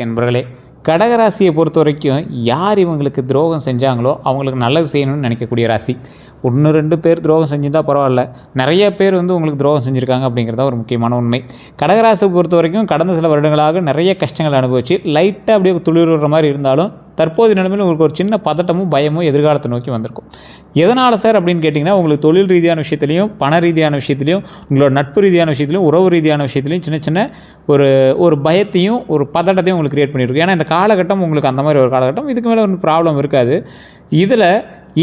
என்பர்களே, கடகராசியை பொறுத்த வரைக்கும் யார் இவங்களுக்கு துரோகம் செஞ்சாங்களோ அவங்களுக்கு நல்லது செய்யணும்னு நினைக்கக்கூடிய ராசி. 1-2 பேர் துரோகம் செஞ்சிருந்தா பரவாயில்ல, நிறைய பேர் உங்களுக்கு துரோகம் செஞ்சுருக்காங்க அப்படிங்கிறத ஒரு முக்கியமான உண்மை. கடகராசியை பொறுத்த வரைக்கும் கடந்த சில வருடங்களாக நிறைய கஷ்டங்கள் அனுபவிச்சு லைட்டாக அப்படியே துளிர்விடுற மாதிரி இருந்தாலும் தற்போதைய நிலைமையில் உங்களுக்கு ஒரு சின்ன பதட்டமும் பயமும் எதிர்காலத்தை நோக்கி வந்திருக்கும். எதனால் சார் அப்படின்னு கேட்டிங்கன்னா, உங்களுக்கு தொழில் ரீதியான விஷயத்துலையும் பண ரீதியான விஷயத்துலையும் உங்களோட நட்பு ரீதியான விஷயத்துலையும் உறவு ரீதியான விஷயத்துலையும் சின்ன சின்ன ஒரு பயத்தையும் ஒரு பதட்டத்தையும் உங்களுக்கு கிரியேட் பண்ணியிருக்கும். ஏன்னா இந்த காலகட்டம் உங்களுக்கு அந்த மாதிரி ஒரு காலகட்டம், இதுக்கு மேலே ஒன்றும் ப்ராப்ளம் இருக்காது. இதில்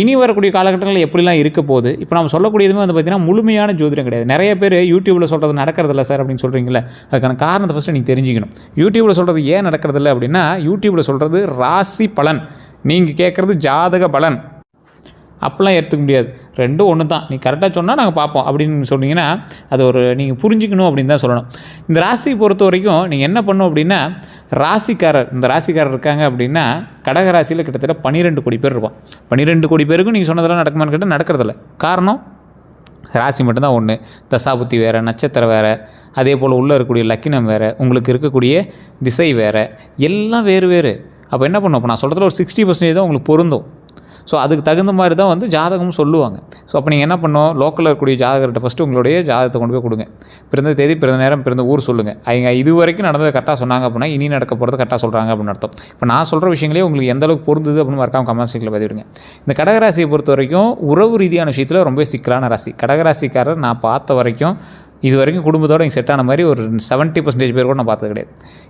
இனி வரக்கூடிய காலகட்டங்களில் எப்படிலாம் இருக்க போகுது, இப்போ நம்ம சொல்லக்கூடியதுமே பார்த்திங்கன்னா முழுமையான ஜோதிடம் கிடையாது. நிறைய பேர் யூடியூப்பில் சொல்கிறது நடக்கிறதில்ல சார் அப்படின்னு சொல்கிறீங்களே, அதுக்கான காரணத்தை ஃபஸ்ட்டு நீங்கள் தெரிஞ்சுக்கணும். யூடியூப்பில் சொல்கிறது ஏன் நடக்கிறதில்ல அப்படின்னா, யூடியூப்பில் சொல்கிறது ராசி பலன், நீங்கள் கேட்குறது ஜாதக பலன். அப்போல்லாம் எடுத்துக்க முடியாது, ரெண்டும் ஒன்று தான். நீ கரெக்டாக சொன்னால் நாங்கள் பார்ப்போம் அப்படின்னு சொன்னீங்கன்னா அது நீங்கள் புரிஞ்சிக்கணும் அப்படின்னு தான் சொல்லணும். இந்த ராசியை பொறுத்த வரைக்கும் நீங்கள் என்ன பண்ணணும் அப்படின்னா, இந்த ராசிக்காரர் இருக்காங்க அப்படின்னா கடகராசியில் கிட்டத்தட்ட 12 கோடி பேர் இருப்பான். 12 கோடி பேருக்கும் நீங்கள் சொன்னதெல்லாம் நடக்குமான்னு கேட்டால் நடக்கிறதில்ல. காரணம், ராசி மட்டும்தான் ஒன்று, தசாபுத்தி வேறு, நட்சத்திரம் வேறு, அதே போல் உள்ளே இருக்கக்கூடிய லக்கினம் வேறு, உங்களுக்கு இருக்கக்கூடிய திசை வேறு, எல்லாம் வேறு வேறு. அப்போ என்ன பண்ணும், இப்போ நான் சொல்கிறதுல ஒரு 60% தான் உங்களுக்கு பொருந்தும். ஸோ அதுக்கு தகுந்த மாதிரி தான் ஜாதகமும் சொல்லுவாங்க. ஸோ அப்போ நீங்கள் என்ன பண்ணணும், லோக்கலில் இருக்கக்கூடிய ஜாதகர்கிட்ட ஃபஸ்ட்டு உங்களுடைய ஜாதகத்தை கொண்டு போய் கொடுங்க. பிறந்த தேதி, பிறந்த நேரம், பிறந்த ஊர் சொல்லுங்கள். அவங்க இது வரைக்கும் நடந்ததை கரெக்டாக சொன்னாங்க அப்படின்னா இனி நடக்க போகிறது கரெக்டாக சொல்கிறாங்க அப்படின்னு அர்த்தம். இப்போ நான் சொல்கிற விஷயங்களே உங்களுக்கு எந்த அளவுக்கு பொருந்துது அப்படின்னு மறக்காம கமெண்ட் செக்ஷனில் பதிவிடுங்க. இந்த கடகராசியை பொறுத்த வரைக்கும் உறவு ரீதியான விஷயத்தில் ரொம்ப சிக்கலான ராசி. கடகராசிக்காரர் நான் பார்த்த வரைக்கும் இது வரைக்கும் குடும்பத்தோடு இங்கே செட் ஆன மாதிரி ஒரு 70% பேர் கூட நான் பார்த்தது கிடையாது.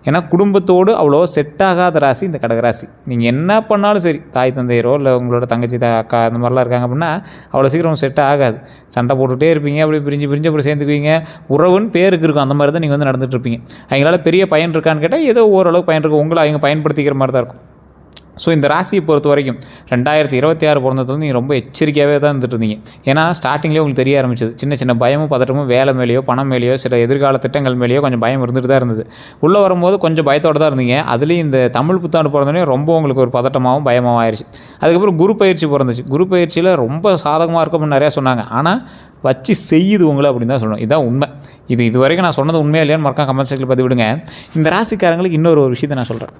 ஏன்னா குடும்பத்தோடு அவ்வளோ செட் ஆகாத ராசி இந்த கடகராசி. நீங்கள் என்ன பண்ணாலும் சரி, தாய் தந்தையரோ இல்லை உங்களோட தங்கச்சி அக்கா அந்த மாதிரிலாம் இருக்காங்க அப்படின்னா அவ்வளோ சீக்கிரம் செட் ஆகாது. சண்டை போட்டுகிட்டே இருப்பீங்க, அப்படி பிரிஞ்சு அப்புறம் சேர்ந்துக்குவீங்க. உறவுன்னு பேருக்கு இருக்கும், அந்த மாதிரி தான் நீங்கள் நடந்துகிட்டு இருப்பீங்க. அவங்களால பெரிய பயன் இருக்கான்னு கேட்டால் ஏதோ ஓரளவு பயன் இருக்கும், உங்களை அவங்க பயன்படுத்திக்கிற மாதிரி தான் இருக்கும். ஸோ இந்த ராசியை பொறுத்த வரைக்கும் 2026 பிறந்ததுலேருந்து நீங்கள் ரொம்ப எச்சரிக்கையாகவே தான் இருந்துட்டு இருந்தீங்க. ஏன்னா ஸ்டார்டிங்லேயே உங்களுக்கு தெரிய ஆரம்பிச்சது, சின்ன சின்ன பயமும் பதட்டமும் வேலை மேலேயோ பணம் மேலேயோ சில எதிர்கால திட்டங்கள் மேலேயோ கொஞ்சம் பயம் இருந்துட்டு தான் இருந்தது. உள்ளே வரும்போது கொஞ்சம் பயத்தோடு தான் இருந்தீங்க. அதுலேயும் இந்த தமிழ் புத்தாண்டு பிறந்தோடனே ரொம்ப உங்களுக்கு ஒரு பதட்டமாகவும் பயமாகவும் ஆயிடுச்சு. அதுக்கப்புறம் குரு பயிற்சி பிறந்துச்சு. குரு பயிற்சியில் ரொம்ப சாதகமாக இருக்கும் அப்படின்னு நிறையா சொன்னாங்க. ஆனால் வச்சு செய்யுது உங்களை அப்படின்னு தான் சொல்லணும். இதுதான் உண்மை. இது வரைக்கும் நான் சொன்னது உண்மையாக இல்லையான்னு மறக்காம கமெண்ட் செக்ஷனில் பதிவிடுங்க. இந்த ராசிக்காரங்களுக்கு இன்னொரு விஷயத்தை நான் சொல்கிறேன்.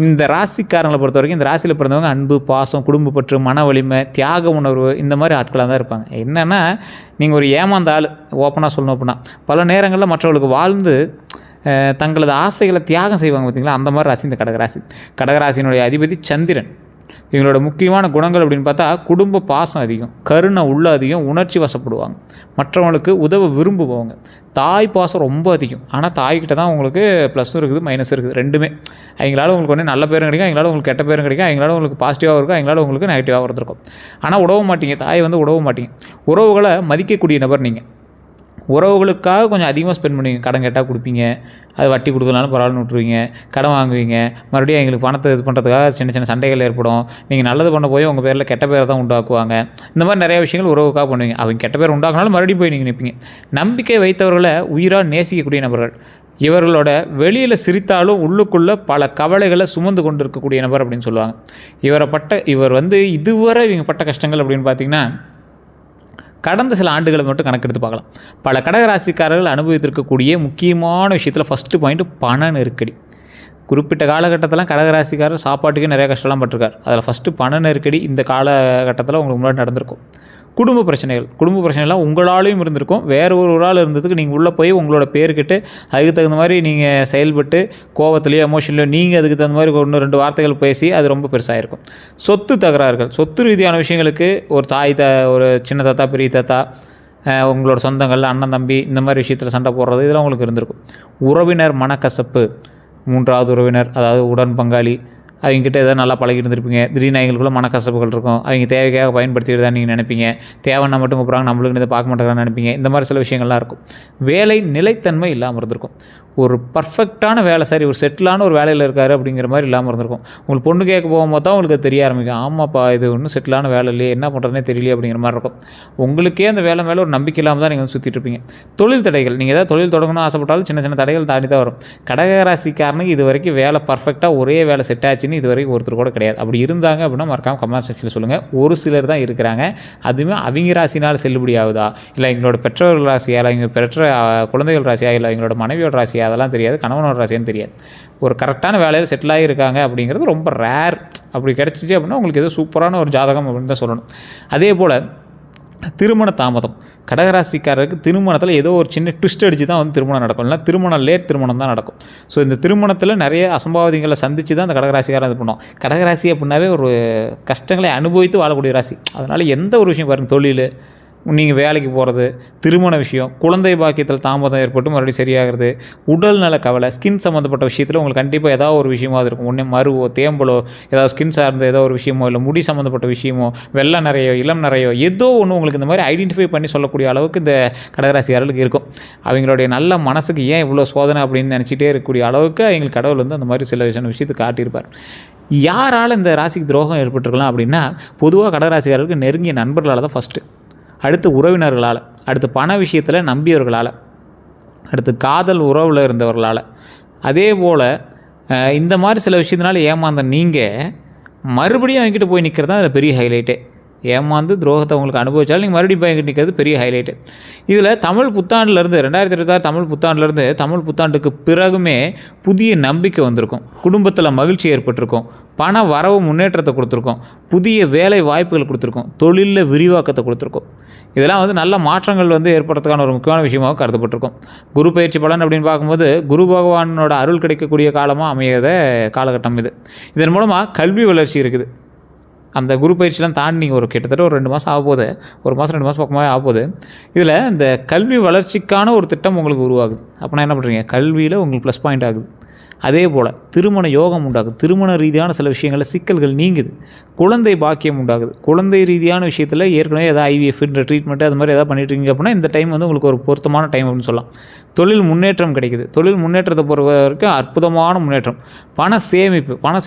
இந்த ராசிக்காரங்களை பொறுத்த வரைக்கும் இந்த ராசியில் பிறந்தவங்க அன்பு, பாசம், குடும்பப்பற்று, மன வலிமை, தியாக உணர்வு, இந்த மாதிரி ஆட்களாக தான் இருப்பாங்க. என்னென்னா நீங்கள் ஒரு ஏமாந்த ஆள், ஓப்பனாக சொல்லணும் அப்படின்னா பல நேரங்களில் மற்றவர்களுக்கு வாழ்ந்து தங்களது ஆசைகளை தியாகம் செய்வாங்க பார்த்திங்களா, அந்த மாதிரி ராசி இந்த கடகராசி. கடகராசியினுடைய அதிபதி சந்திரன். இவங்களோட முக்கியமான குணங்கள் அப்படின்னு பார்த்தா குடும்ப பாசம் அதிகம், கருணை உள்ள அதிகம், உணர்ச்சி வசப்படுவாங்க, மற்றவங்களுக்கு உதவ விரும்புவாங்க, தாய் பாசம் ரொம்ப அதிகம். ஆனால் தாய்கிட்ட தான் உங்களுக்கு ப்ளஸ்ஸும் இருக்குது மைனஸும் இருக்குது, ரெண்டுமே. அவங்களால உங்களுக்கு ஒன்று நல்ல பேரும் கிடைக்கும், அவங்களால உங்களுக்கு கெட்ட பேரும் கிடைக்கும், அவங்களால உங்களுக்கு பாசிட்டிவாக இருக்கும், அவங்களால உங்களுக்கு நெகட்டிவாக இருந்திருக்கும். ஆனால் உடவ மாட்டீங்க, தாயை உடவ மாட்டீங்க. உறவுகளை மதிக்கக்கூடிய நபர் நீங்கள். உறவுகளுக்காக கொஞ்சம் அதிகமாக ஸ்பெண்ட் பண்ணுவீங்க. கடன் கேட்டால் கொடுப்பீங்க, அது வட்டி கொடுக்கலனாலும் பரவாயில்ல விட்டுருவீங்க, கடன் வாங்குவீங்க, மறுபடியும் எங்களுக்கு பணத்தை இது பண்ணுறதுக்காக சின்ன சின்ன சண்டைகள் ஏற்படும். நீங்கள் நல்லது பண்ண போய் உங்கள் பேரில் கெட்ட பேரை தான் உண்டாக்குவாங்க. இந்த மாதிரி நிறைய விஷயங்கள் உறவுக்காக பண்ணுவீங்க. அவங்க கெட்ட பேர் உண்டாக்குனாலும் மறுபடியும் போய் நீங்கள் நிற்பீங்க. நம்பிக்கை வைத்தவர்களை உயிராக நேசிக்கக்கூடிய நபர்கள். இவர்களோட வெளியில் சிரித்தாலும் உள்ளுக்குள்ளே பல கவலைகளை சுமந்து கொண்டு இருக்கக்கூடிய நபர் அப்படின்னு சொல்லுவாங்க. இவர் இதுவரை இவங்க பட்ட கஷ்டங்கள் அப்படின்னு பார்த்திங்கன்னா கடந்த சில ஆண்டுகளை மட்டும் கணக்கெடுத்து பார்க்கலாம். பல கடகராசிக்காரர்கள் அனுபவித்திருக்கக்கூடிய முக்கியமான விஷயத்தில் ஃபஸ்ட்டு பாயிண்ட்டு பண நெருக்கடி. குறிப்பிட்ட காலகட்டத்தில் கடகராசிக்காரர் சாப்பாட்டுக்கே நிறைய கஷ்டம்லாம் பட்டிருக்கார். அதில் ஃபஸ்ட்டு பண நெருக்கடி இந்த காலகட்டத்தில் உங்களுக்கு முன்னாடி நடந்திருக்கும். குடும்ப பிரச்சனைகள்லாம் உங்களாலையும் இருந்திருக்கும். வேறு ஒரு ஆள் இருந்ததுக்கு நீங்கள் உள்ளே போய் உங்களோட பேர்கிட்ட அதுக்கு தகுந்த மாதிரி நீங்கள் செயல்பட்டு கோவத்துலேயோ எமோஷன்லையோ நீங்கள் அதுக்கு தகுந்த மாதிரி 1-2 வார்த்தைகள் பேசி அது ரொம்ப பெருசாக இருக்கும். சொத்து தகராறுகள், சொத்து ரீதியான விஷயங்களுக்கு ஒரு சின்ன தாத்தா, பெரிய தாத்தா, உங்களோட சொந்தங்கள், அண்ணன் தம்பி, இந்த மாதிரி விஷயத்தில் சண்டை போடுறது இதெல்லாம் உங்களுக்கு இருந்திருக்கும். உறவினர் மனக்கசப்பு, 3வது உறவினர் அதாவது உடன் பங்காளி, அவங்ககிட்ட எதாவது நல்லா பழகி இருந்திருப்பீங்க. திடீர்னு அவங்களுக்குள்ள மனக்கசப்புகள் இருக்கும். அவங்க தேவைக்காக பயன்படுத்திட்டு தான் நீங்கள் நினைப்பீங்க. தேவைன்னா மட்டும் கூப்பிட்றாங்க, நம்மளுக்கு இதை பார்க்க மாட்டேங்கிறான்னு நினைப்பீங்க. இந்த மாதிரி சில விஷயங்கள்லாம் இருக்கும். வேலை நிலைத்தன்மை இல்லாமல் இருந்திருக்கும். ஒரு பர்ஃபெக்டான வேலை, சரி ஒரு செட்டிலான ஒரு வேலையில் இருக்கார் அப்படிங்கிற மாதிரி இல்லாமல் இருந்திருக்கும். உங்களுக்கு பொண்ணு கேட்க போகும்போது தான் உங்களுக்கு தெரிய ஆரம்பிக்கும், ஆமாப்பா இது ஒன்றும் செட்டிலான வேலை இல்லையே, என்ன பண்ணுறதுனே தெரியல அப்படிங்கிற மாதிரி இருக்கும். உங்களுக்கே அந்த வேலை மேலே ஒரு நம்பிக்கை இல்லாமல் தான் நீங்கள் சுற்றிட்டு இருப்பீங்க. தொழில் தடைகள், நீங்கள் ஏதாவது தொழில் தொடங்கணும்னு ஆசைப்பட்டாலும் சின்ன சின்ன தடைகள் தாண்டி தான் வரும். கடகராசிக்காரனுக்கு இது வரைக்கும் வேலை பர்ஃபெக்டாக ஒரே வேலை செட் ஆச்சுன்னு இது வரைக்கும் ஒருத்தர் கூட கிடையாது. அப்படி இருந்தாங்க அப்படின்னா மறக்காமல் கமெண்ட் செக்ஷனில் சொல்லுங்கள். ஒரு சிலர் தான் இருக்கிறாங்க. அதுவுமே அவங்க ராசினால் செல்லுபடி ஆகுதா, இல்லை எங்களோட பெற்றோர்கள் ராசியா, இல்லை எங்கள் பெற்ற குழந்தைகள் ராசியா, இல்லை எங்களோட மனைவியோட ராசியா, அதெல்லாம் தெரியாது, கணவனோட ராசியான்னு தெரியாது. ஒரு கரெக்டான வேலையில் செட்டில் ஆகியிருக்காங்க அப்படிங்கிறது ரொம்ப ரேர். அப்படி கிடச்சிச்சு அப்படின்னா உங்களுக்கு ஏதோ சூப்பரான ஒரு ஜாதகம் அப்படின்னு தான் சொல்லணும். அதே போல் திருமண தாமதம், கடகராசிக்காரருக்கு திருமணத்தில் ஏதோ ஒரு சின்ன ட்விஸ்ட் அடித்து தான் வந்து திருமணம் நடக்கும், இல்லைனா திருமணம் லேட் திருமணம் தான் நடக்கும். ஸோ இந்த திருமணத்தில் நிறைய அசம்பாவிதங்களை சந்தித்து தான் அந்த கடகராசிக்காரன் இது பண்ணுவோம். கடகராசி அப்படின்னாவே ஒரு கஷ்டங்களை அனுபவித்து வாழக்கூடிய ராசி. அதனால் எந்த ஒரு விஷயம் பாருங்கள், தொழில், நீங்கள் வேலைக்கு போகிறது, திருமண விஷயம், குழந்தை பாக்கியத்தில் தாமதம் ஏற்பட்டு மறுபடியும் சரியாகிறது, உடல் நல கவலை, ஸ்கின் சம்மந்தப்பட்ட விஷயத்தில் உங்களுக்கு கண்டிப்பாக ஏதாவது ஒரு விஷயமாவது இருக்கும். ஒன்றே மருவோ, தேம்பலோ, ஏதாவது ஸ்கின் சார்ந்த ஏதோ ஒரு விஷயமோ, இல்லை முடி சம்மந்தப்பட்ட விஷயமோ, வெள்ளை நிறையோ, இளம் நிறையோ, ஏதோ ஒன்று உங்களுக்கு இந்த மாதிரி ஐடென்டிஃபை பண்ணி சொல்லக்கூடிய அளவுக்கு இந்த கடகராசிக்காரர்களுக்கு இருக்கும். அவங்களுடைய நல்ல மனசுக்கு ஏன் இவ்வளோ சோதனை அப்படின்னு நினச்சிட்டே இருக்கக்கூடிய அளவுக்கு எங்களுக்கு கடவுள் வந்து அந்த மாதிரி சில விஷயத்தை காட்டியிருப்பார். யாரால் இந்த ராசிக்கு துரோகம் ஏற்பட்டிருக்கலாம் அப்படின்னா, பொதுவாக கடகராசிக்காரர்களுக்கு நெருங்கிய நண்பர்களால் தான் ஃபஸ்ட்டு, அடுத்து உறவினர்களால், அடுத்து பண விஷயத்தில் நம்பியவர்களால், அடுத்து காதல் உறவில் இருந்தவர்களால். அதே போல் இந்த மாதிரி சில விஷயத்தினால ஏமாந்த நீங்கள் மறுபடியும் அவங்ககிட்ட போய் நிற்கிறது தான் அதில் பெரிய ஹைலைட்டே. ஏமாந்து துரோகத்தை உங்களுக்கு அனுபவிச்சாலும் நீங்கள் மறுபடியும் போய் எங்கிட்ட நிற்கிறது பெரிய ஹைலைட்டு. இதில் தமிழ் புத்தாண்டுலேருந்து 2026 தமிழ் புத்தாண்டுலேருந்து தமிழ் புத்தாண்டுக்கு பிறகுமே புதிய நம்பிக்கை வந்திருக்கும், குடும்பத்தில் மகிழ்ச்சி ஏற்பட்டிருக்கும், பண வரவு முன்னேற்றத்தை கொடுத்துருக்கோம், புதிய வேலை வாய்ப்புகள் கொடுத்துருக்கோம், தொழிலில் விரிவாக்கத்தை கொடுத்துருக்கோம். இதெல்லாம் வந்து நல்ல மாற்றங்கள் வந்து ஏற்படுறதுக்கான ஒரு முக்கியமான விஷயமாக கருதப்பட்டிருக்கும். குரு பயிற்சி பலன் அப்படின்னு பார்க்கும்போது குரு பகவானோட அருள் கிடைக்கக்கூடிய காலமாக அமையாத காலகட்டம் இது. இதன் மூலமாக கல்வி வளர்ச்சி இருக்குது. அந்த குரு பயிற்சிலாம் தாண்டி நீங்கள் ஒரு கிட்டத்தட்ட ஒரு 2 மாதம் ஆகப்போகுது, 1 மாதம் 2 மாதம் பக்கமாக ஆகப்போகுது. இதில் இந்த கல்வி வளர்ச்சிக்கான ஒரு திட்டம் உங்களுக்கு உருவாகுது. அப்படின்னா என்ன பண்ணுறீங்க, கல்வியில் உங்களுக்கு ப்ளஸ் பாயிண்ட் ஆகுது. அதே போல் திருமண யோகம் உண்டாகுது, திருமண ரீதியான சில விஷயங்களில் சிக்கல்கள் நீங்குது, குழந்தை பாக்கியம் உண்டாகுது. குழந்தை ரீதியான விஷயத்தில் ஏற்கனவே ஏதாவது ஐவிஎஃப்ன்ற ட்ரீட்மெண்ட்டு அது மாதிரி எதாவது பண்ணிட்டுருக்கீங்க அப்படின்னா இந்த டைம் வந்து உங்களுக்கு ஒரு பொருத்தமான டைம் அப்படின்னு சொல்லலாம். தொழில் முன்னேற்றம் கிடைக்குது, தொழில் முன்னேற்றத்தை பொறுத்த வரைக்கும் அற்புதமான முன்னேற்றம். பண சேமிப்பு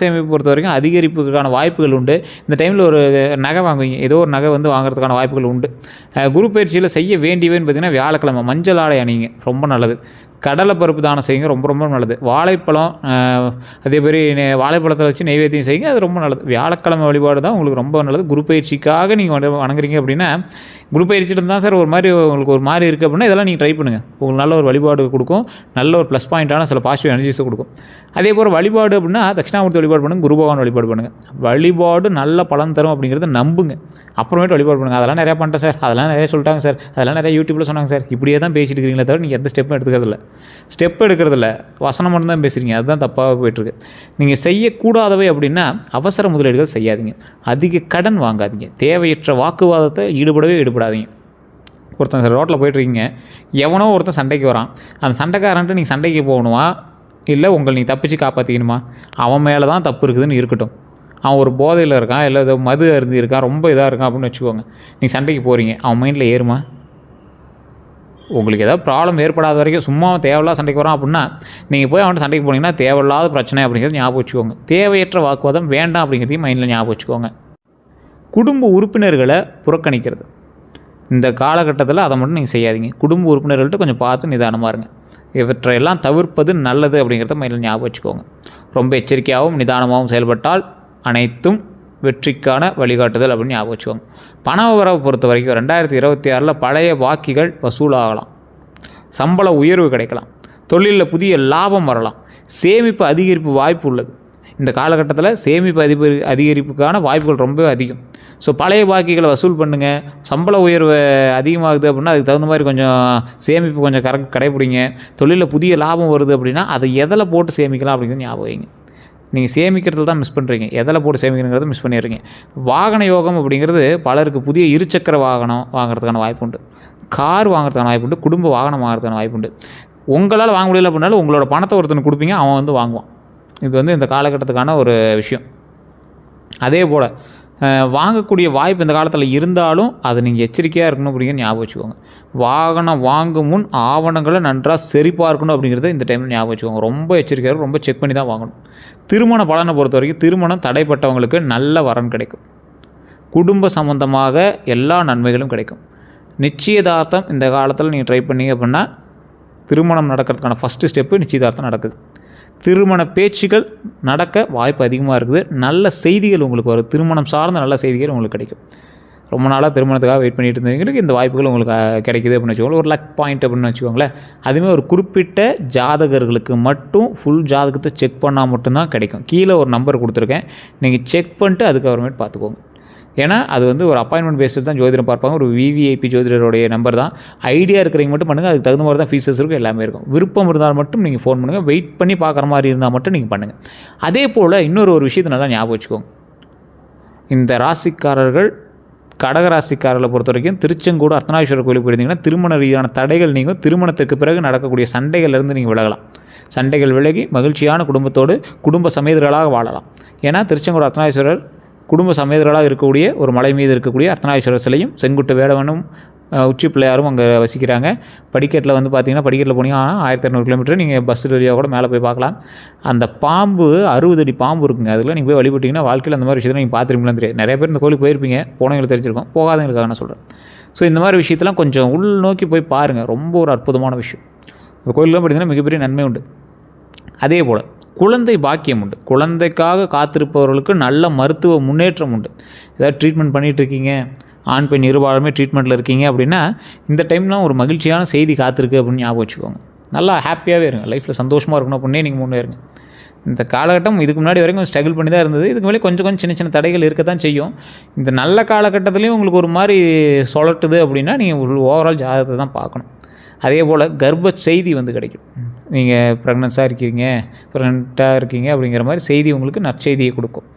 பொறுத்த வரைக்கும் அதிகரிப்புக்கான வாய்ப்புகள் உண்டு. இந்த டைமில் ஒரு நகை வாங்குவீங்க, ஏதோ ஒரு நகை வந்து வாங்குறதுக்கான வாய்ப்புகள் உண்டு. குரு பயிற்சியில் செய்ய வேண்டியவேன்னு பார்த்தீங்கன்னா வியாழக்கிழமை மஞ்சள் ஆடை அணிங்க, ரொம்ப நல்லது. கடலை பருப்பு தானம் செய்யுங்க, ரொம்ப ரொம்ப நல்லது. வாழைப்பழம், அதே மாதிரி வாழைப்பழத்தை வச்சு நெய்வேத்தியம் செய்யுங்க, அது ரொம்ப நல்லது. வியாழக்கிழமை வழிபாடு தான் உங்களுக்கு ரொம்ப நல்லது. குரு பயிற்சிக்காக நீங்கள் வணங்குறீங்க அப்படின்னா, குரு பயிற்சிட்டு தான் சார் ஒரு மாதிரி உங்களுக்கு ஒரு மாதிரி இருக்குது அப்படின்னா இதெல்லாம் நீங்கள் ட்ரை பண்ணுங்கள். உங்களுக்கு நல்ல ஒரு வழிபாடு கொடுக்கும், நல்ல ஒரு ப்ளஸ் பாயிண்ட்டான சில பாசிட்டிவ் எனர்ஜிஸை கொடுக்கும். அதே போல் வழிபாடு அப்படின்னா தட்சிணாமூர்த்தி வழிபாடு பண்ணுங்கள், குரு பகவான் வழிபாடு பண்ணுங்கள். வழிபாடு நல்ல பலன் தரும் அப்படிங்கிறத நம்புங்க, அப்புறமேட்டு வழிபாடு பண்ணுங்கள். அதெல்லாம் நிறையா பண்ணிட்டேன் சார், அதெல்லாம் நிறைய சொல்லிட்டாங்க சார், அதெல்லாம் நிறைய யூடியூப்பில் சொன்னாங்க சார், இப்படியே தான் பேசிட்டு இருக்கிறீங்களே தவிர நீங்கள் எந்த ஸ்டெப்பும் எடுக்கிறதில்ல. வசனம் மட்டும் தான் பேசுகிறீங்க, அதுதான் தப்பாக போய்ட்டுருக்கு. நீங்கள் செய்யக்கூடாதவை அப்படின்னா அவசர முதலீடுகள் செய்யாதீங்க, அதிக கடன் வாங்காதீங்க, தேவையற்ற வாக்குவாதத்தை ஈடுபடாதீங்க. ஒருத்தன் சார் ரோட்டில் போய்ட்டுருக்கீங்க, எவனோ ஒருத்தன் சண்டைக்கு வரான், அந்த சண்டைக்காரன்ட்டு நீங்கள் சண்டைக்கு போகணுமா இல்லை உங்களை நீங்கள் தப்பிச்சு காப்பாற்றிக்கணுமா? அவன் மேலே தான் தப்பு இருக்குதுன்னு இருக்கட்டும். அவன் ஒரு போதையில் இருக்கான், இல்லை ஏதோ மது அருந்தி இருக்கான், ரொம்ப இதாக இருக்கான் அப்படின்னு வச்சுக்கோங்க. நீங்கள் சண்டைக்கு போகிறீங்க, அவன் மைண்டில் ஏறுமா? உங்களுக்கு ஏதாவது ப்ராப்ளம் ஏற்படாத வரைக்கும் சும்மா தேவையில்லாத சண்டைக்கு வரான் அப்படின்னா நீங்கள் போய் அவன்கிட்ட சண்டைக்கு போனீங்கன்னா தேவையில்லாத பிரச்சனை அப்படிங்கிறது ஞாபகம் வச்சுக்கோங்க. தேவையற்ற வாக்குவாதம் வேண்டாம் அப்படிங்கிறதையும் மைண்டில் ஞாபகம் வச்சுக்கோங்க. குடும்ப உறுப்பினர்களை புறக்கணிக்கிறது இந்த காலகட்டத்தில் அதை மட்டும் நீங்கள் செய்யாதீங்க. குடும்ப உறுப்பினர்கள்ட்ட கொஞ்சம் பார்த்து நிதானமாக இருங்க. இவற்றையெல்லாம் தவிர்ப்பது நல்லது அப்படிங்கிறத மைண்டில் ஞாபகம் வச்சுக்கோங்க. ரொம்ப எச்சரிக்கையாகவும் நிதானமாகவும் செயல்பட்டால் அனைத்தும் வெற்றிக்கான வழிகாட்டுதல் அப்படின்னு ஞாபகம் வச்சுக்கோங்க. பண வரவை பொறுத்த வரைக்கும் 2026 பழைய பாக்கிகள் வசூலாகலாம், சம்பள உயர்வு கிடைக்கலாம், தொழிலில் புதிய லாபம் வரலாம், சேமிப்பு அதிகரிப்பு வாய்ப்பு உள்ளது. இந்த காலகட்டத்தில் சேமிப்பு அதிகரிப்புக்கான வாய்ப்புகள் ரொம்ப அதிகம். ஸோ பழைய பாக்கிகளை வசூல் பண்ணுங்கள். சம்பள உயர்வு அதிகமாகுது அப்படின்னா அதுக்கு தகுந்த மாதிரி கொஞ்சம் சேமிப்பு கொஞ்சம் கடைப்பிடிங்க. தொழிலில் புதிய லாபம் வருது அப்படின்னா அதை எதில் போட்டு சேமிக்கலாம் அப்படிங்கிறது ஞாபகம் வைங்க. நீங்கள் சேமிக்கிறதுல தான் மிஸ் பண்ணுறீங்க, எதில் போட்டு சேமிக்கிறங்கிறத மிஸ் பண்ணிடுறீங்க. வாகன யோகம் அப்படிங்கிறது பலருக்கு புதிய இருசக்கர வாகனம் வாங்குறதுக்கான வாய்ப்பு உண்டு, கார் வாங்குறதுக்கான வாய்ப்பு உண்டு, குடும்ப வாகனம் வாங்குறதுக்கான வாய்ப்பு உண்டு. உங்களால் வாங்க முடியல அப்படின்னாலும் உங்களோட பணத்தை ஒருத்தனுக்கு கொடுப்பீங்க, அவன் வந்து வாங்குவான். இது வந்து இந்த காலகட்டத்துக்கான ஒரு விஷயம். அதே போல் வாங்கக்கூடிய வாய்ப்பு இந்த காலத்தில் இருந்தாலும் அதை நீங்கள் எச்சரிக்கையாக இருக்கணும் அப்படிங்கிறத ஞாபகம் வச்சுக்கோங்க. வாகனம் வாங்கும் முன் ஆவணங்களை நன்றாக சரிபார்க்கணும் அப்படிங்கிறத இந்த டைமில் ஞாபகம் வச்சுக்கோங்க. ரொம்ப எச்சரிக்கையாக ரொம்ப செக் பண்ணி தான் வாங்கணும். திருமண பலனை பொறுத்த வரைக்கும் திருமணம் தடைப்பட்டவங்களுக்கு நல்ல வரன் கிடைக்கும். குடும்ப சம்பந்தமாக எல்லா நன்மைகளும் கிடைக்கும். நிச்சயதார்த்தம் இந்த காலத்தில் நீங்கள் ட்ரை பண்ணீங்க அப்படின்னா திருமணம் நடக்கிறதுக்கான ஃபஸ்ட்டு ஸ்டெப்பு நிச்சயதார்த்தம் நடக்குது. திருமண பேச்சுகள் நடக்க வாய்ப்பு அதிகமாக இருக்குது. நல்ல செய்திகள் உங்களுக்கு வரும், திருமணம் சார்ந்த நல்ல செய்திகள் உங்களுக்கு கிடைக்கும். ரொம்ப நாளாக திருமணத்துக்காக வெயிட் பண்ணிட்டு இருந்தவங்களுக்கு இந்த வாய்ப்புகள் உங்களுக்கு கிடைக்குது அப்படின்னு வச்சுக்கோங்களேன். ஒரு லக் பாயிண்ட் அப்படின்னு வச்சுக்கோங்களேன். அதுவுமே ஒரு குறிப்பிட்ட ஜாதகர்களுக்கு மட்டும் ஃபுல் ஜாதகத்தை செக் பண்ணால் மட்டும்தான் கிடைக்கும். கீழே ஒரு நம்பர் கொடுத்துருக்கேன், நீங்கள் செக் பண்ணிட்டு அதுக்கப்புறமேட்டு பார்த்துக்கோங்க. ஏன்னா அது வந்து ஒரு அப்பாயின்மெண்ட் பேஸில் தான் ஜோதிடம் பார்ப்பாங்க. ஒரு விவிஐபி ஜோதிடருடைய நம்பர் தான். ஐடியா இருக்கிறவங்க மட்டும் பண்ணுங்கள். அதுக்கு தகுந்த மாதிரி தான் ஃபீஸஸ் இருக்கும், எல்லாமே இருக்கும். விருப்பம் இருந்தால் மட்டும் நீங்கள் ஃபோன் பண்ணுங்கள். வெயிட் பண்ணி பார்க்குற மாதிரி இருந்தால் மட்டும் நீங்கள் பண்ணுங்கள். அதே போல் இன்னொரு விஷயத்தை நல்லா ஞாபகம் வச்சுக்கோங்க. இந்த ராசிக்காரர்கள், கடகராசிக்காரர்களை பொறுத்த வரைக்கும் திருச்செங்கோடு அர்த்தநாரீஸ்வரர் கோயிலுக்கு போயிருந்தீங்கன்னா திருமண ரீதியான தடைகள் நீங்கும். திருமணத்துக்கு பிறகு நடக்கக்கூடிய சண்டைகள்லேருந்து நீங்கள் விலகலாம். சண்டைகள் விலகி மகிழ்ச்சியான குடும்பத்தோடு குடும்ப சமேதர்களாக வாழலாம். ஏன்னா திருச்செங்கோடு அர்த்தநாரீஸ்வரர் குடும்ப சமேதர்களாக இருக்கக்கூடிய ஒரு மலை மீது இருக்கக்கூடிய அர்த்தநாரீஸ்வரர் சிலையும் செங்குட்டு வேடவனும் உச்சி பிள்ளையாரும் அங்கே வசிக்கிறாங்க. படிக்கட்டில் வந்து பார்த்திங்கன்னா, படிக்கட்டில் போனீங்கன்னா 1200 கிலோமீட்டர் நீங்கள் பஸ் வழியாக கூட மேலே போய் பார்க்கலாம். அந்த பாம்பு 60 அடி பாம்பு இருக்குங்க. அதில் நீங்கள் போய் வழிபட்டிங்கன்னா வாழ்க்கையில் அந்த மாதிரி விஷயத்தில் நீங்கள் பார்த்துருப்பீங்களான்னு தெரியாது. நிறைய பேர் இந்த கோயிலுக்கு போயிருப்பீங்க, போனவங்களுக்கு தெரிஞ்சிருக்கும், போகாதவங்களுக்காக நான் சொல்கிறேன். ஸோ இந்த மாதிரி விஷயத்தெல்லாம் கொஞ்சம் உள் நோக்கி போய் பாருங்கள். ரொம்ப ஒரு அற்புதமான விஷயம். இந்த கோயிலெலாம் பார்த்திங்கன்னா மிகப்பெரிய நன்மை உண்டு. அதே போல் குழந்தை பாக்கியம் உண்டு. குழந்தைக்காக காத்திருப்பவர்களுக்கு நல்ல மருத்துவ முன்னேற்றம் உண்டு. ஏதாவது ட்ரீட்மெண்ட் பண்ணிகிட்ருக்கீங்க, ஆண் பெண் இருபாலுமே ட்ரீட்மெண்ட்டில் இருக்கீங்க அப்படின்னா இந்த டைம்லாம் ஒரு மகிழ்ச்சியான செய்தி காத்திருக்கு அப்படின்னு ஞாபகம் வச்சுக்கோங்க. நல்லா ஹாப்பியாகவே இருங்க, லைஃப்பில் சந்தோஷமாக இருக்கணும் அப்படின்னே நீங்கள் முன்னேறுங்க. இந்த காலகட்டம் இதுக்கு முன்னாடி வரைக்கும் ஸ்ட்ரகிள் பண்ணி தான் இருந்தது. இதுக்கு மேலே கொஞ்சம் கொஞ்சம் சின்ன சின்ன தடைகள் இருக்க தான் செய்யும். இந்த நல்ல காலகட்டத்துலேயும் உங்களுக்கு ஒரு மாதிரி சொல்லட்டுது அப்படின்னா நீங்கள் ஓவரால் ஜாதகத்தை தான் பார்க்கணும். அதே போல் கர்ப்ப செய்தி வந்து கிடைக்கும். நீங்கள் ப்ரெக்னென்ஸாக இருக்கீங்க அப்படிங்கிற மாதிரி செய்தி உங்களுக்கு நற்செய்தியை கொடுக்கும்.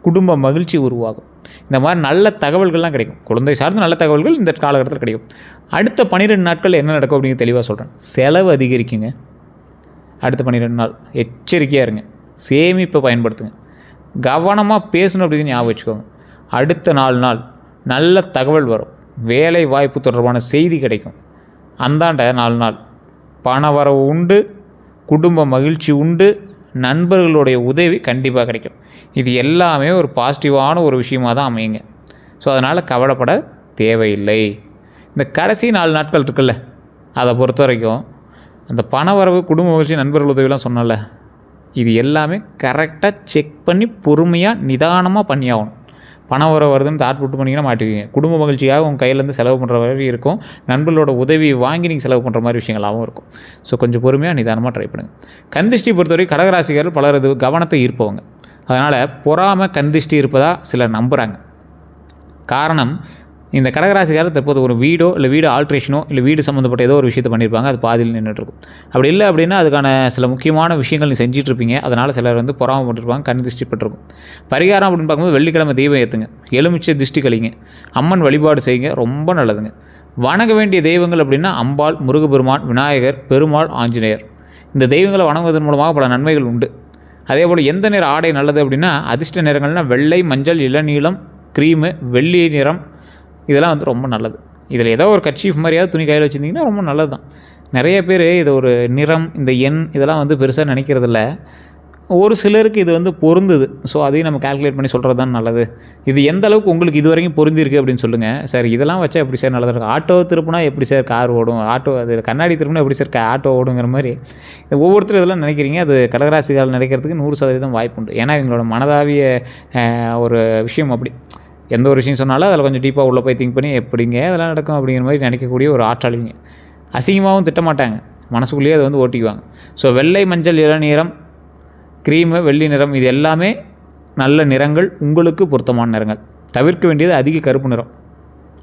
குடும்ப மகிழ்ச்சி உருவாகும். இந்த மாதிரி நல்ல தகவல்கள்லாம் கிடைக்கும். குழந்தை சார்ந்த நல்ல தகவல்கள் இந்த காலகட்டத்தில் கிடைக்கும். அடுத்த 12 நாட்கள் என்ன நடக்கும் அப்படிங்கிற தெளிவாக சொல்கிறேன். செலவு அதிகரிக்குங்க. அடுத்த 12 நாள் எச்சரிக்கையாக இருங்க. சேமிப்பை பயன்படுத்துங்க. கவனமாக பேசணும் அப்படின்னு ஞாபகம் வச்சுக்கோங்க. அடுத்த 4 நாள் நல்ல தகவல் வரும். வேலை வாய்ப்பு தொடர்பான செய்தி கிடைக்கும். அந்தாண்ட 4 நாள் பண வரவு உண்டு, குடும்ப மகிழ்ச்சி உண்டு, நண்பர்களுடைய உதவி கண்டிப்பாக கிடைக்கும். இது எல்லாமே ஒரு பாசிட்டிவான ஒரு விஷயமாக தான் அமையுங்க. ஸோ அதனால் கவலைப்பட தேவையில்லை. இந்த கடைசி 4 நாட்கள் இருக்குல்ல, அதை பொறுத்த வரைக்கும் அந்த பண வரவு, குடும்ப மகிழ்ச்சி, நண்பர்கள் உதவிலாம் சொன்னல, இது எல்லாமே கரெக்டாக செக் பண்ணி பொறுமையாக நிதானமாக பண்ணி ஆகணும். பணம் வருதுன்னு தாட் போட்டு பண்ணிங்கன்னா மாட்டுவீங்க. குடும்ப மகிழ்ச்சியாக உங்கள் கையிலேருந்து செலவு பண்ணுற மாதிரி இருக்கும். நண்பர்களோட உதவி வாங்கி நீங்கள் செலவு பண்ணுற மாதிரி விஷயங்களாகவும் இருக்கும். ஸோ கொஞ்சம் பொறுமையாக நிதானமாக ட்ரை பண்ணுங்கள். கந்திஷ்டி பொறுத்தவரை கடகராசிக்காரர்கள் பலர் கவனத்தை ஈர்ப்பவங்க. அதனால் பொறாமல் கந்திஷ்டி இருப்பதாக சிலர் நம்புகிறாங்க. காரணம், இந்த கடகராசிக்காரர் தற்போது ஒரு வீடோ இல்லை வீடு ஆல்ட்ரேஷனோ இல்லை வீடு சம்மந்தப்பட்ட ஏதோ ஒரு விஷயத்தை பண்ணியிருப்பாங்க. அது பாதியில் நின்றுட்டுருக்கும். அப்படி இல்லை அப்படின்னா அதுக்கான சில முக்கியமான விஷயங்கள் நீ செஞ்சிட்ருப்பீங்க. அதனால் சிலர் வந்து பொறாமல் போட்டுருப்பாங்க, கண் திருஷ்டி பட்டிருக்கும். பரிகாரம் அப்படின்னு பார்க்கும்போது வெள்ளிக்கிழமை தீபம் ஏற்றுங்க, எலுமிச்சை திருஷ்டி கழிங்க, அம்மன் வழிபாடு செய்யுங்க, ரொம்ப நல்லதுங்க. வணங்க வேண்டிய தெய்வங்கள் அப்படின்னா அம்பாள், முருகப்பெருமான், விநாயகர், பெருமாள், ஆஞ்சநேயர். இந்த தெய்வங்களை வணங்குவதன் மூலமாக பல நன்மைகள் உண்டு. அதே போல் எந்த நிற ஆடை நல்லது அப்படின்னா அதிர்ஷ்ட நிறங்கள்னால் வெள்ளை, மஞ்சள், இளநீலம், க்ரீமு, வெள்ளி நிறம், இதெல்லாம் வந்து ரொம்ப நல்லது. இதில் ஏதோ ஒரு கட்சீஃப் மாதிரியாவது துணி கையில் வச்சுருந்தீங்கன்னா ரொம்ப நல்லது தான். நிறைய பேர் இது ஒரு நிறம், இந்த எண் இதெல்லாம் வந்து பெருசாக நினைக்கிறதில்ல. ஒரு சிலருக்கு இது வந்து பொருந்துது. ஸோ அதையும் நம்ம கால்குலேட் பண்ணி சொல்கிறது தான் நல்லது. இது எந்த அளவுக்கு உங்களுக்கு இது வரைக்கும் பொருந்திருக்கு அப்படின்னு சொல்லுங்கள். சார் இதெல்லாம் வச்சா எப்படி சார் நல்லதாக இருக்கும்? ஆட்டோ திருப்பினா எப்படி சார் கார் ஓடும்? ஆட்டோ அது கண்ணாடி திருப்பினா எப்படி சார் ஆட்டோ ஓடுங்கிற மாதிரி ஒவ்வொருத்தரும் இதெல்லாம் நினைக்கிறீங்க. அது கடகராசிகாரர்கள் நினைக்கிறதுக்கு 100% வாய்ப்பு உண்டு. ஏன்னா இவங்களோட மனதாவிய ஒரு விஷயம் அப்படி. எந்த ஒரு விஷயம் சொன்னாலும் அதில் கொஞ்சம் டீப்பாக உள்ளே போய் திங்க் பண்ணி எப்படிங்க அதெல்லாம் நடக்கும் அப்படிங்கிற மாதிரி நினைக்கக்கூடிய ஒரு ஆற்றாளிங்க. அசிங்கமாகவும் திட்டமாட்டாங்க, மனசுக்குள்ளேயே அதை வந்து ஓட்டிக்குவாங்க. ஸோ வெள்ளை, மஞ்சள், இளநீரம், க்ரீமு, வெள்ளி நிறம் இது எல்லாமே நல்ல நிறங்கள், உங்களுக்கு பொருத்தமான நிறங்கள். தவிர்க்க வேண்டியது அதிக கருப்பு நிறம்.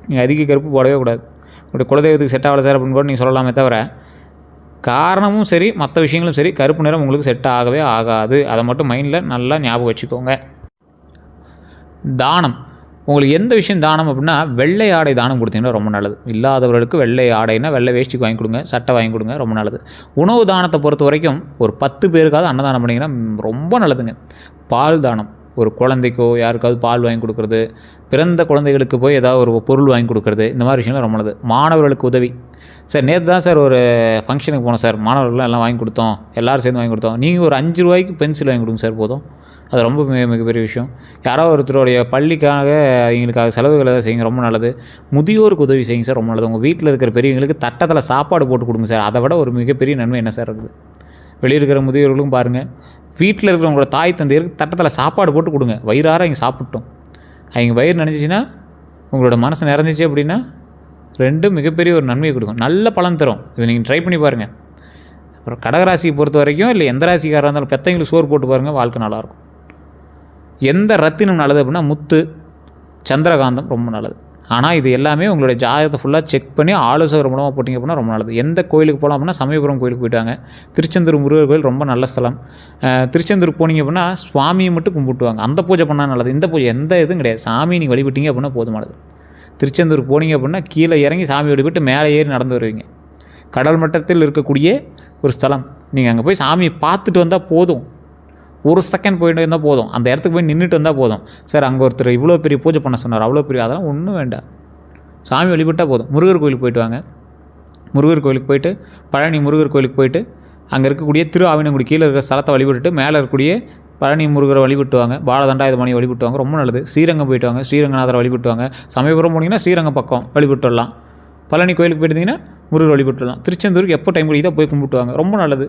நீங்கள் அதிக கருப்பு போடவே கூடாது. உங்களுடைய குலதெய்வத்துக்கு செட் ஆகலை சார் அப்படின்னு கூட நீங்கள் சொல்லலாமே தவிர, காரணமும் சரி மற்ற விஷயங்களும் சரி கருப்பு நிறம் உங்களுக்கு செட் ஆகவே ஆகாது. அதை மட்டும் மைண்டில் நல்லா ஞாபகம் வச்சுக்கோங்க. தானம், உங்களுக்கு எந்த விஷயம் தானம் அப்படின்னா வெள்ளை ஆடை தானம் கொடுத்தீங்கன்னா ரொம்ப நல்லது. இல்லாதவர்களுக்கு வெள்ளை ஆடைனா வெள்ளை வேஷ்டிக்கு வாங்கி கொடுங்க, சட்டை வாங்கி கொடுங்க, ரொம்ப நல்லது. உணவு தானத்தை பொறுத்த வரைக்கும் ஒரு 10 பேருக்காவது அன்னதானம் பண்ணிங்கன்னா ரொம்ப நல்லதுங்க. பால் தானம், ஒரு குழந்தைக்கோ யாருக்காவது பால் வாங்கி கொடுக்குறது, பிறந்த குழந்தைகளுக்கு போய் ஏதாவது ஒரு பொருள் வாங்கி கொடுக்குறது, இந்த மாதிரி விஷயம்லாம் ரொம்ப நல்லது. மாணவர்களுக்கு உதவி, சார் நேற்று தான் சார் ஒரு ஃபங்க்ஷனுக்கு போனோம் சார், மாணவர்கள்லாம் எல்லாம் வாங்கி கொடுத்தோம், எல்லோரும் சேர்ந்து வாங்கி கொடுத்தோம். நீங்கள் ஒரு 5 ரூபாய்க்கு பென்சில் வாங்கி கொடுங்க சார், போதும். அது ரொம்ப மிகப்பெரிய விஷயம். யாரோ ஒருத்தருடைய பள்ளிக்காக எங்களுக்காக செலவுகளை செய்யுங்க, ரொம்ப நல்லது. முதியோருக்கு உதவி செய்யுங்க சார், ரொம்ப நல்லது. உங்கள் வீட்டில் இருக்கிற பெரியவங்களுக்கு தட்டத்தில் சாப்பாடு போட்டு கொடுங்க சார். அதை விட ஒரு மிகப்பெரிய நன்மை என்ன சார் இருக்குது? வெளியே இருக்கிற முதியோர்களுக்கும் பாருங்கள், வீட்டில் இருக்கிறவங்களோட தாய் தந்தையருக்கு தட்டத்தில் சாப்பாடு போட்டு கொடுங்க, வயிறார அவங்க சாப்பிட்டோம். அவங்க வயிறு நினைச்சிச்சின்னா உங்களோட மனசு நிறைஞ்சிச்சு அப்படின்னா 2 மிகப்பெரிய ஒரு நன்மையை கொடுக்கும், நல்ல பலன் தரும். இதை நீங்கள் ட்ரை பண்ணி பாருங்கள். அப்புறம் கடகராசியை பொறுத்த வரைக்கும் இல்லை எந்த ராசிக்காராக இருந்தாலும் பெற்றவங்களுக்கு சோறு போட்டு பாருங்கள், வாழ்க்கை நல்லாயிருக்கும். எந்த ரத்தினம் நல்லது அப்படின்னா முத்து, சந்திரகாந்தம் ரொம்ப நல்லது. ஆனால் இது எல்லாமே உங்களுடைய ஜாதகத்தை ஃபுல்லாக செக் பண்ணி ஆலோசகர் மூலமாக போட்டிங்க அப்படின்னா ரொம்ப நல்லது. எந்த கோயிலுக்கு போகலாம் அப்படின்னா சமயபுரம் கோயிலுக்கு போயிட்டு வாங்க. திருச்செந்தூர் முருகர் கோயில் ரொம்ப நல்ல ஸ்தலம். திருச்செந்தூர் போனீங்க அப்படின்னா சுவாமியை மட்டும் கும்பிட்டுவாங்க, அந்த பூஜை பண்ணால் நல்லது. இந்த பூஜை எந்த இதுவும் கிடையாது, சாமி நீங்கள் வழிபட்டீங்க அப்படின்னா போதுமானது. திருச்செந்தூர் போனீங்க அப்படின்னா கீழே இறங்கி சாமி வழிபட்டு மேலே ஏறி நடந்து வருவீங்க. கடல் மட்டத்தில் இருக்கக்கூடிய ஒரு ஸ்தலம். நீங்கள் அங்கே போய் சாமியை பார்த்துட்டு வந்தால் போதும், ஒரு செகண்ட் போயிட்டு வந்தால் போதும், அந்த இடத்துக்கு போய் நின்றுட்டு வந்தால் போதும். சார் அங்கே ஒருத்தர் இவ்வளோ பெரிய பூஜை பண்ண சொன்னார், அவ்வளோ பெரிய, அதெல்லாம் ஒன்றும் வேண்டாம், சாமி வழிபட்டால் போதும். முருகர் கோயிலுக்கு போயிட்டு வாங்க. முருகர் கோயிலுக்கு போயிட்டு பழனி முருகர் கோயிலுக்கு போயிட்டு அங்கே இருக்கக்கூடிய திரு ஆவினங்குடி கீழே இருக்கிற ஸ்தலத்தை வழிபட்டுட்டு மேலே இருக்கக்கூடிய பழனி முருகரை வழிபட்டு வாங்க. பாலதண்டாயுதபாணியை வழிபட்டு வாங்க, ரொம்ப நல்லது. ஸ்ரீரங்கம் போயிட்டு வாங்க, ஸ்ரீரங்கநாதரை வழிபட்டு வாங்க. சமயபுரம் போனீங்கன்னா ஸ்ரீரங்கம் பக்கம் வழிபட்டு வரலாம். பழனி கோயிலுக்கு போயிருந்தீங்கன்னா முருகர் வழிபட்டுலாம். திருச்செந்தூருக்கு எப்போ டைம் கிடைக்குதோ போய் கும்பிட்டுவாங்க, ரொம்ப நல்லது.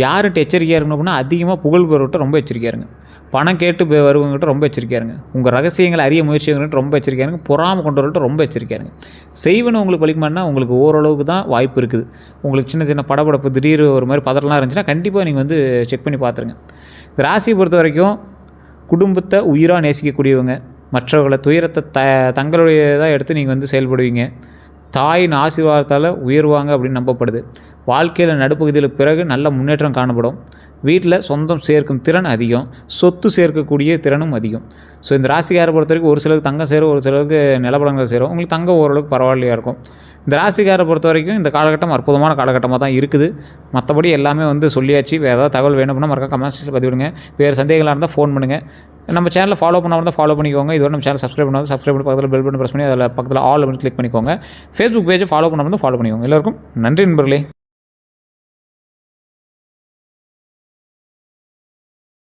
யார்கிட்ட எச்சரிக்கையாக இருக்கணும் அப்படின்னா அதிகமாக புகழ் பெறவிட்ட ரொம்ப எச்சரிக்கையாக இருங்க. பணம் கேட்டு வருவங்ககிட்ட ரொம்ப எச்சரிக்கையாக இருங்க. உங்கள் ரகசியங்களை அறிய முயற்சிங்கிட்ட ரொம்ப எச்சரிக்கையாக இருங்க. பொறாமல் கொண்டவர்கள்ட்ட ரொம்ப எச்சரிக்கையாக இருங்க. செய்வன உங்களுக்கு வலிக்குமானா உங்களுக்கு ஓரளவுக்கு தான் வாய்ப்பு இருக்குது. உங்களுக்கு சின்ன சின்ன படபடப்பு திடீர் ஒரு மாதிரி பதறலாம் இருந்துச்சுன்னா கண்டிப்பாக நீங்கள் வந்து செக் பண்ணி பார்த்துருங்க. இந்த ராசியை பொறுத்த வரைக்கும் குடும்பத்தை உயிராக நேசிக்கக்கூடியவங்க, மற்றவர்களை துயரத்தை தங்களுடையதாக எடுத்து நீங்கள் வந்து செயல்படுவீங்க. தாயின் ஆசீர்வாதத்தால் உயர்வாங்க அப்படின்னு நம்பப்படுது. வாழ்க்கையில் நடுப்பகுதியில் பிறகு நல்ல முன்னேற்றம் காணப்படும். வீட்டில் சொந்தம் சேர்க்கும் திறன் அதிகம், சொத்து சேர்க்கக்கூடிய திறனும் அதிகம். ஸோ இந்த ராசிக்காரை பொறுத்த வரைக்கும் ஒரு சிலருக்கு தங்கம் சேரும், ஒரு சிலருக்கு நிலப்படங்கள் சேரும். உங்களுக்கு தங்கம் ஓரளவுக்கு பரவாயில்லையாக இருக்கும். இந்த ராசிக்காரை பொறுத்த வரைக்கும் இந்த காலகட்டம் அற்புதமான காலகட்டமாக தான் இருக்குது. மற்றபடி எல்லாமே வந்து சொல்லியாச்சு. வேறு ஏதாவது தகவல் வேணும் அப்படின்னா மறக்காம கமெண்ட் செக்ஷனில் பதிவிடுங்க. வேறு சந்தேகங்களாக இருந்தால் ஃபோன் பண்ணுங்கள். நம்ம சேனலை ஃபாலோ பண்ணாமல் இருந்தால் ஃபாலோ பண்ணிக்கோங்க. இதோட நம்ம சேனல் சப்ஸ்கிரைப் பண்ணாலும் சப்ஸ்கிரைப் பண்ணி பக்கத்தில் பெல் பட்டன் ப்ரெஸ் பண்ணி அதில் பக்கத்தில் ஆல் பண்ணி கிளிக் பண்ணிக்கோங்க. ஃபேஸ்புக் பேஜை ஃபாலோ பண்ணாமல் இருந்தால் ஃபாலோ பண்ணிக்கோங்க. எல்லாருக்கும் நன்றி நண்பர்களே.